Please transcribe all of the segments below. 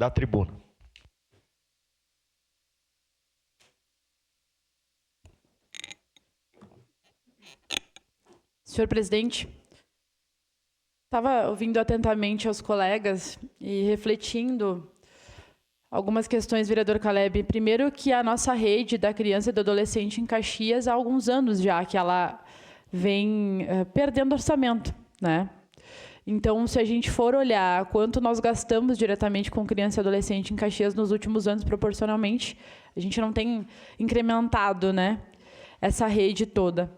da tribuna. Senhor presidente, estava ouvindo atentamente aos colegas e refletindo algumas questões, vereador Caleb. Primeiro, que a nossa rede da criança e do adolescente em Caxias há alguns anos já que ela vem perdendo orçamento, né? Então, se a gente for olhar quanto nós gastamos diretamente com criança e adolescente em Caxias nos últimos anos, proporcionalmente, a gente não tem incrementado, né, essa rede toda.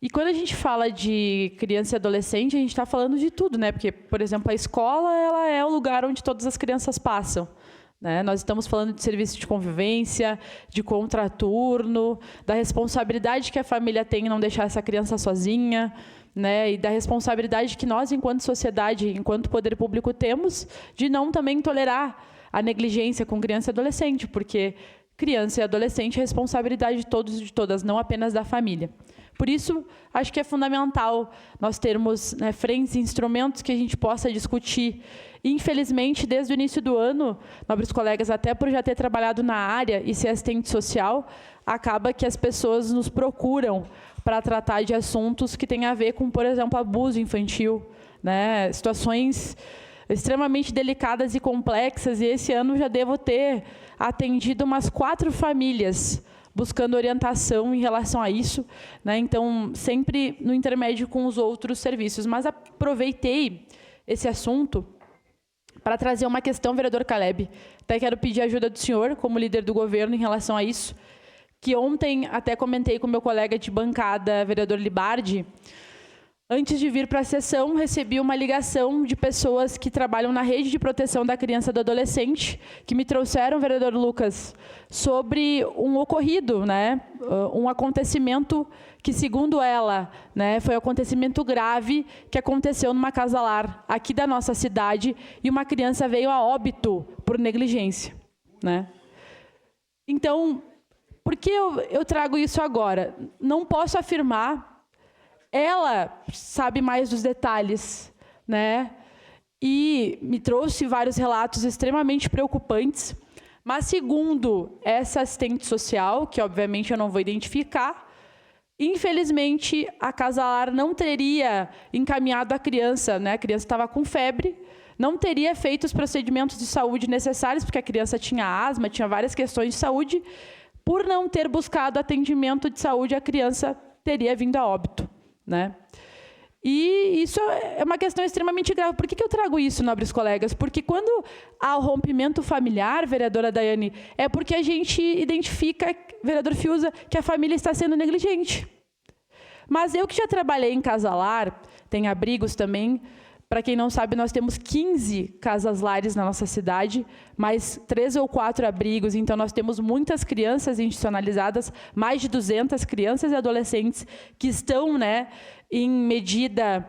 E quando a gente fala de criança e adolescente, a gente está falando de tudo, né? Porque, por exemplo, a escola ela é o lugar onde todas as crianças passam, né? Nós estamos falando de serviço de convivência, de contraturno, da responsabilidade que a família tem em não deixar essa criança sozinha, né? E da responsabilidade que nós, enquanto sociedade, enquanto poder público, temos de não também tolerar a negligência com criança e adolescente, porque criança e adolescente é responsabilidade de todos e de todas, não apenas da família. Por isso, acho que é fundamental nós termos, né, frentes e instrumentos que a gente possa discutir. Infelizmente, desde o início do ano, nobres colegas, até por já ter trabalhado na área e ser assistente social, acaba que as pessoas nos procuram para tratar de assuntos que têm a ver com, por exemplo, abuso infantil, né, situações extremamente delicadas e complexas, e esse ano já devo ter atendido umas 4 famílias buscando orientação em relação a isso, né? Então, sempre no intermédio com os outros serviços. Mas aproveitei esse assunto para trazer uma questão, vereador Caleb. Até quero pedir a ajuda do senhor, como líder do governo, em relação a isso, que ontem até comentei com meu colega de bancada, vereador Libardi. Antes de vir para a sessão, recebi uma ligação de pessoas que trabalham na rede de proteção da criança e do adolescente, que me trouxeram, vereador Lucas, sobre um ocorrido, né, um acontecimento que, segundo ela, né, foi um acontecimento grave que aconteceu numa casa-lar aqui da nossa cidade e uma criança veio a óbito por negligência, né? Então, por que eu trago isso agora? Não posso afirmar. Ela sabe mais dos detalhes, né? E me trouxe vários relatos extremamente preocupantes. Mas, segundo essa assistente social, que obviamente eu não vou identificar, infelizmente a casa-lar não teria encaminhado a criança, né? A criança estava com febre, não teria feito os procedimentos de saúde necessários, porque a criança tinha asma, tinha várias questões de saúde. Por não ter buscado atendimento de saúde, a criança teria vindo a óbito, né? E isso é uma questão extremamente grave. Por que eu trago isso, nobres colegas? Porque quando há o rompimento familiar, vereadora Daiane, é porque a gente identifica, vereador Fiuza, que a família está sendo negligente. Mas eu que já trabalhei em casa-lar, tem abrigos também. Para quem não sabe, nós temos 15 casas-lares na nossa cidade, mais 3 ou 4 abrigos. Então, nós temos muitas crianças institucionalizadas, mais de 200 crianças e adolescentes que estão, né, em medida,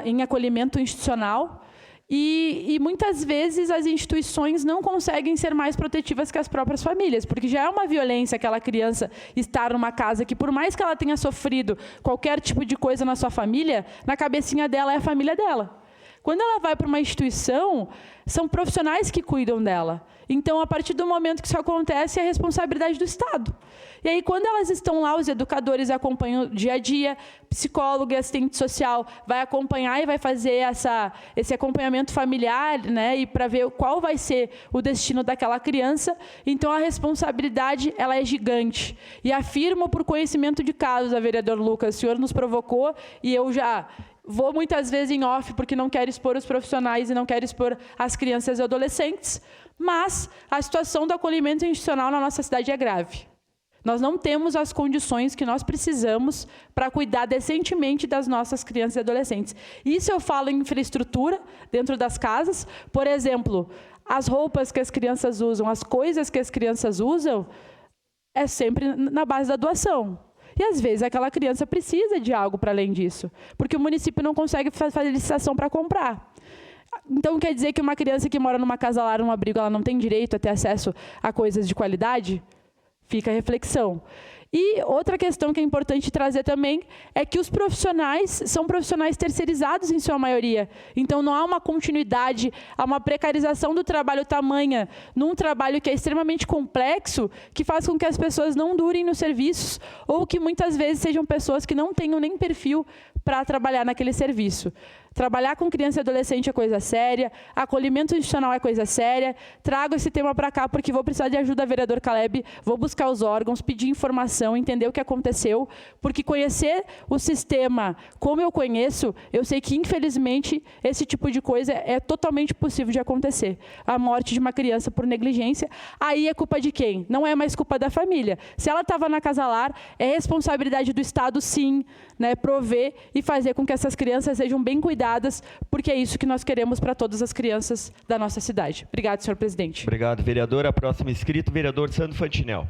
em acolhimento institucional. E muitas vezes as instituições não conseguem ser mais protetivas que as próprias famílias, porque já é uma violência aquela criança estar numa casa que, por mais que ela tenha sofrido qualquer tipo de coisa na sua família, na cabecinha dela é a família dela. Quando ela vai para uma instituição, são profissionais que cuidam dela. Então, a partir do momento que isso acontece, é a responsabilidade do Estado. E aí, quando elas estão lá, os educadores acompanham o dia a dia, psicólogo e assistente social vai acompanhar e vai fazer esse acompanhamento familiar, né, e para ver qual vai ser o destino daquela criança. Então, a responsabilidade ela é gigante. E afirmo por conhecimento de casos, a vereador Lucas, o senhor nos provocou e eu já vou muitas vezes em off porque não quero expor os profissionais e não quero expor as crianças e adolescentes, mas a situação do acolhimento institucional na nossa cidade é grave. Nós não temos as condições que nós precisamos para cuidar decentemente das nossas crianças e adolescentes. Isso eu falo em infraestrutura dentro das casas. Por exemplo, as roupas que as crianças usam, as coisas que as crianças usam, é sempre na base da doação. E, às vezes, aquela criança precisa de algo para além disso, porque o município não consegue fazer licitação para comprar. Então, quer dizer que uma criança que mora numa casa-lar, num abrigo, ela não tem direito a ter acesso a coisas de qualidade? Fica a reflexão. E outra questão que é importante trazer também é que os profissionais são profissionais terceirizados em sua maioria. Então, não há uma continuidade, há uma precarização do trabalho tamanha, num trabalho que é extremamente complexo, que faz com que as pessoas não durem nos serviços, ou que muitas vezes sejam pessoas que não tenham nem perfil para trabalhar naquele serviço. Trabalhar com criança e adolescente é coisa séria, acolhimento institucional é coisa séria. Trago esse tema para cá porque vou precisar de ajuda, vereador Caleb, vou buscar os órgãos, pedir informação, entender o que aconteceu, porque conhecer o sistema como eu conheço, eu sei que, infelizmente, esse tipo de coisa é totalmente possível de acontecer. A morte de uma criança por negligência, aí é culpa de quem? Não é mais culpa da família. Se ela estava na casa lar, é responsabilidade do Estado, sim, né, prover e fazer com que essas crianças sejam bem cuidadas, porque é isso que nós queremos para todas as crianças da nossa cidade. Obrigado, senhor presidente. Obrigado, vereador. A próxima inscrito, vereador Sandro Fantinel.